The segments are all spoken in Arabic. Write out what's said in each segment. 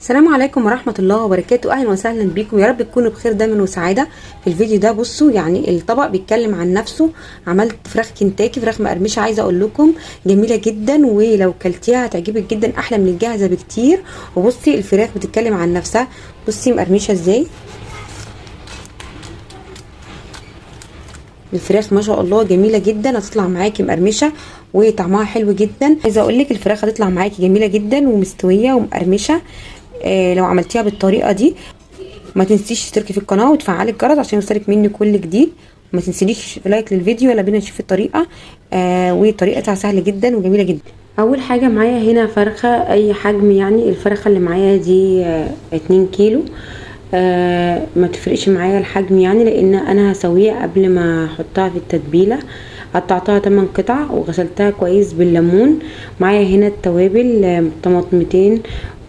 السلام عليكم ورحمة الله وبركاته. اهلا وسهلا بيكم، يا رب تكونوا بخير دايما وسعادة. في الفيديو ده بصوا يعني الطبق بيتكلم عن نفسه. عملت فراخ كنتاكي، فراخ مقرمشة، عايزة اقول لكم جميلة جدا، ولو كلتيها هتعجبك جدا، احلى من الجاهزة بكتير. وبصي الفراخ بتتكلم عن نفسها، بصي مقرمشة ازاي. الفراخ ما شاء الله جميله جدا، هتطلع معاكي مقرمشه وطعمها حلو جدا. عايزه اقول لك الفراخ هتطلع معاكي جميله جدا ومستويه ومقرمشه لو عملتيها بالطريقه دي. ما تنسيش تشتركي في القناه وتفعلي الجرس عشان يوصلك مني كل جديد. وما تنسيش لايك للفيديو. يلا بينا نشوف الطريقه. وطريقتها سهله جدا وجميله جدا. اول حاجه معايا هنا فرخه اي حجم، يعني الفرخه اللي معايا دي 2 كيلو. ما تفرقش معايا الحجم يعني، لان انا هسويها قبل ما احطها في التتبيله. قطعتها 8 قطع وغسلتها كويس بالليمون. معايا هنا التوابل طماطمتين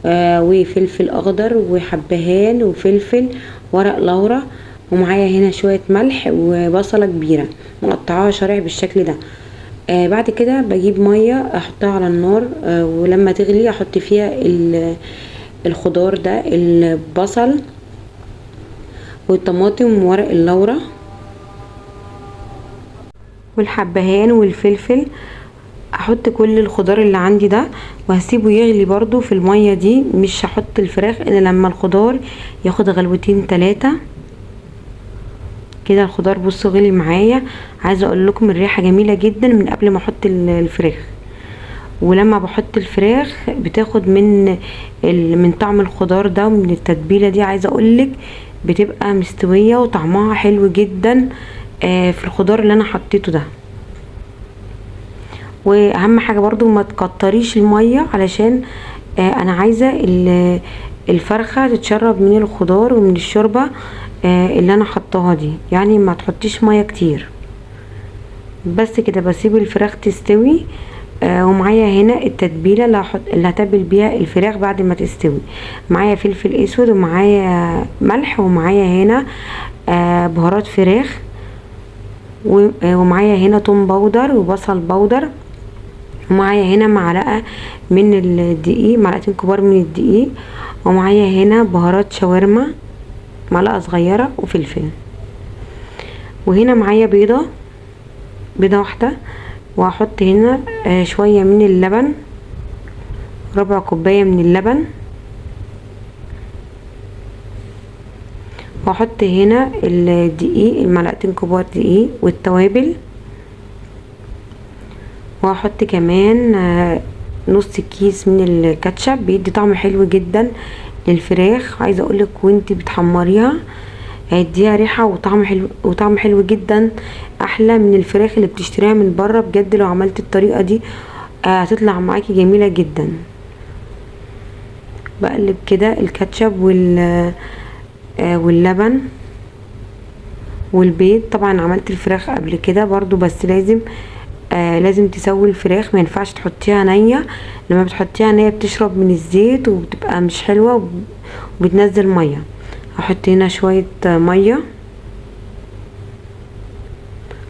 وفلفل اخضر وحبهان وفلفل ورق لورا. ومعايا هنا شويه ملح وبصله كبيره مقطعاها شرايح بالشكل ده. بعد كده بجيب ميه احطها على النار، ولما تغلي احط فيها الخضار ده، البصل والطماطم وورق اللورا والحبهان والفلفل. احط كل الخضار اللي عندي ده وهسيبه يغلي برضو في المية دي. مش هحط الفراخ الا لما الخضار ياخد غلوتين 3 كده. الخضار بصوا غلي معايا. عايزه اقول لكم الريحه جميله جدا من قبل ما احط الفراخ. ولما بحط الفراخ بتاخد من طعم الخضار ده ومن التتبيله دي. عايزه اقولك بتبقى مستويه وطعمها حلو جدا في الخضار اللي انا حطيته ده. واهم حاجه برضو ما تكتريش الميه، علشان انا عايزه الفرخه تتشرب من الخضار ومن الشوربه اللي انا حطاها دي، يعني ما تحطيش ميه كتير. بس كده بسيب الفراخ تستوي. ومعايا هنا التتبيله اللي هتبل بيها الفراخ بعد ما تستوي. معايا فلفل اسود ومعايا ملح ومعايا هنا بهارات فراخ، ومعايا هنا توم باودر وبصل باودر، ومعايا هنا معلقه من الدقيق، معلقتين كبار من الدقيق، ومعايا هنا بهارات شاورما معلقه صغيره وفلفل. وهنا معايا بيضه واحده، وهحط هنا شويه من اللبن، ربع كوبايه من اللبن. واحط هنا الدقيق، المعلقتين كبار دقيق والتوابل. وهحط كمان نص كيس من الكاتشب، بيدي طعم حلو جدا للفراخ. عايزه اقولك وانتي بتحمريها هيديها ريحه وطعم حلو جدا، احلى من الفراخ اللي بتشتريها من بره. بجد لو عملت الطريقه دي هتطلع معاكي جميله جدا. بقلب كده الكاتشب واللبن والبيض. طبعا عملت الفراخ قبل كده برضو، بس لازم تسوي الفراخ، ما ينفعش تحطيها نيه. لما بتحطيها نيه بتشرب من الزيت وبتبقى مش حلوه وبتنزل ميه. هحط هنا شويه ميه،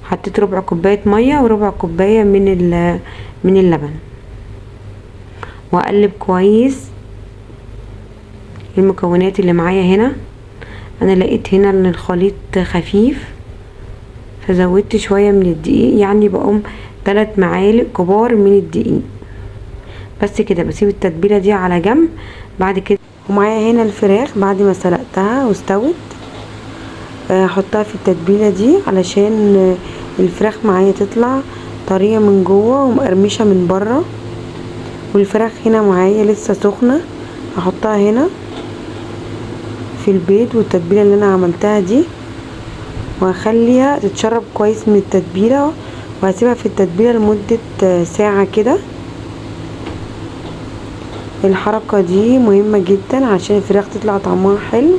حطيت ربع كوبايه ميه وربع كوبايه من اللبن، واقلب كويس المكونات اللي معايا هنا. انا لقيت هنا ان الخليط خفيف فزودت شويه من الدقيق، يعني بقوم 3 معالق كبار من الدقيق. بس كده بسيب التتبيله دي على جنب. بعد كده ومعايا هنا الفراخ بعد ما سلقتها واستوت، احطها في التتبيله دي علشان الفراخ معايا تطلع طريه من جوه ومقرمشه من بره. والفراخ هنا معايا لسه سخنه، هحطها هنا في البيض والتتبيله اللي انا عملتها دي، وهخليها تتشرب كويس من التتبيله، وهسيبها في التتبيله لمده ساعه كده. الحركه دي مهمه جدا عشان الفراخ تطلع طعمها حلو.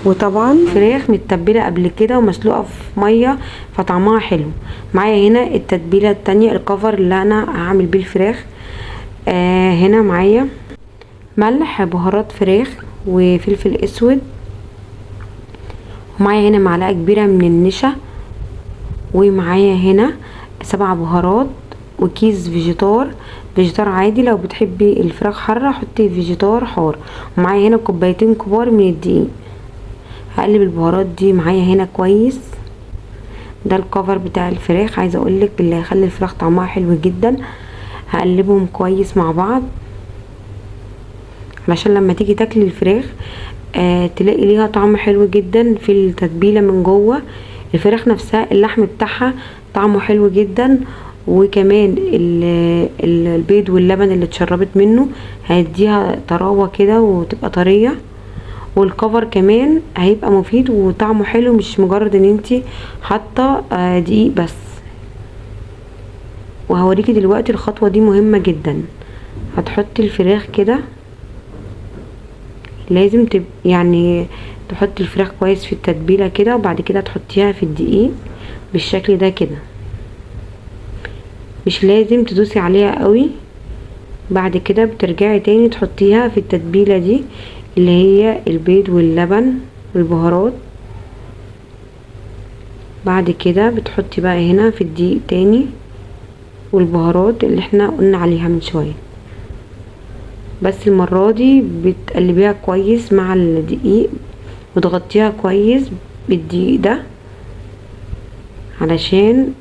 وطبعا فراخ متبله قبل كده ومسلوقه في ميه فطعمها حلو. معايا هنا التتبيله التانية، الكفر اللي انا هعمل بيه الفراخ. هنا معايا ملح، بهارات فراخ وفلفل اسود، ومعايا هنا معلقه كبيره من النشا، ومعايا هنا 7 بهارات وكيس فيجيتار فيجيتار عادي. لو بتحبي الفراخ حاره حطي فيجيتار حار. ومعايا هنا كوبايتين كبار من الدقيق. هقلب البهارات دي معايا هنا كويس. ده الكفر بتاع الفراخ، عايزه اقولك اللي هيخلي الفراخ طعمها حلو جدا. هقلبهم كويس مع بعض علشان لما تيجي تاكلي الفراخ تلاقي ليها طعم حلو جدا في التتبيله من جوه. الفراخ نفسها اللحم بتاعها طعمه حلو جدا، وكمان البيض واللبن اللي اتشربت منه هيديها طراوه كده وتبقى طريه. والكفر كمان هيبقى مفيد وطعمه حلو، مش مجرد ان انتي حاطه دقيق بس. وهوريكي دلوقتي الخطوه دي مهمه جدا. هتحطي الفراخ كده، لازم يعني تحطي الفراخ كويس في التتبيله كده، وبعد كده تحطيها في الدقيق بالشكل ده كده. مش لازم تدوسي عليها قوي. بعد كده بترجعي تاني تحطيها في التتبيله دي اللي هي البيض واللبن والبهارات. بعد كده بتحطي بقى هنا في الدقيق تاني والبهارات اللي احنا قلنا عليها من شويه. بس المرة دي بتقلبيها كويس مع الدقيق وتغطيها كويس بالدقيق ده علشان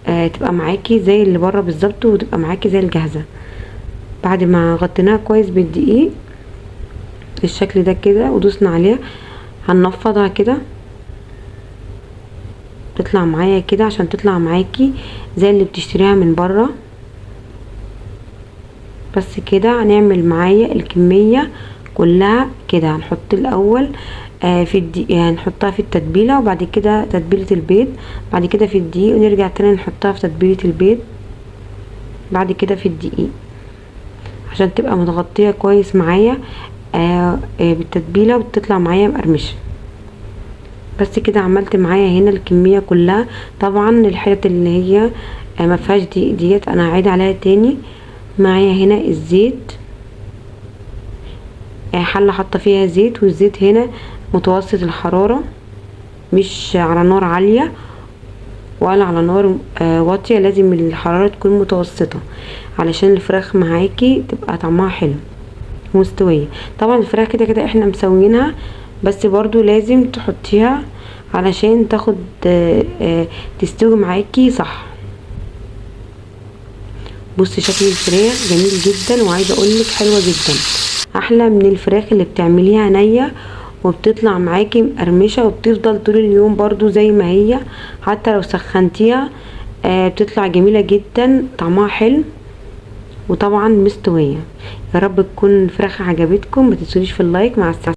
تبقى معاكي زي اللي بره بالظبط، وتبقى معاكي زي الجاهزة. بعد ما غطيناها كويس بالدقيق بالشكل ده كده ودوسنا عليها، هننفضها كده تطلع معايا كده عشان تطلع معاكي زي اللي بتشتريها من بره. بس كده هنعمل معايا الكمية كلها كده. هنحط الاول في الدقيق، هنحطها في التتبيله، وبعد كده تتبيله البيض، بعد كده في الدقيق، ونرجع تاني نحطها في تتبيله البيض، بعد كده في الدقيق عشان تبقى متغطيه كويس معايا بالتتبيله وتطلع معايا مقرمشه. بس كده عملت معايا هنا الكميه كلها. طبعا الحتت اللي هي ما فيهاش دقيق ديت انا هعيد عليها تاني. معايا هنا الزيت، حله حاطه فيها زيت، والزيت هنا متوسط الحراره، مش على نار عاليه ولا على نار واطيه. لازم الحراره تكون متوسطه علشان الفراخ معاكي تبقى طعمها حلو مستويه. طبعا الفراخ كده كده احنا مسوينها، بس برضو لازم تحطيها علشان تاخد تستوي معاكي صح. بصي شكل الفراخ جميل جدا، وعايزه اقولك حلوه جدا، احلى من الفراخ اللي بتعمليها نيه وبتطلع معاكي مقرمشه وبتفضل طول اليوم برضو زي ما هي. حتى لو سخنتيها بتطلع جميله جدا، طعمها حلو وطبعا مستويه. يا رب تكون الفراخ عجبتكم، ما تنسونيش في اللايك. مع السلامه.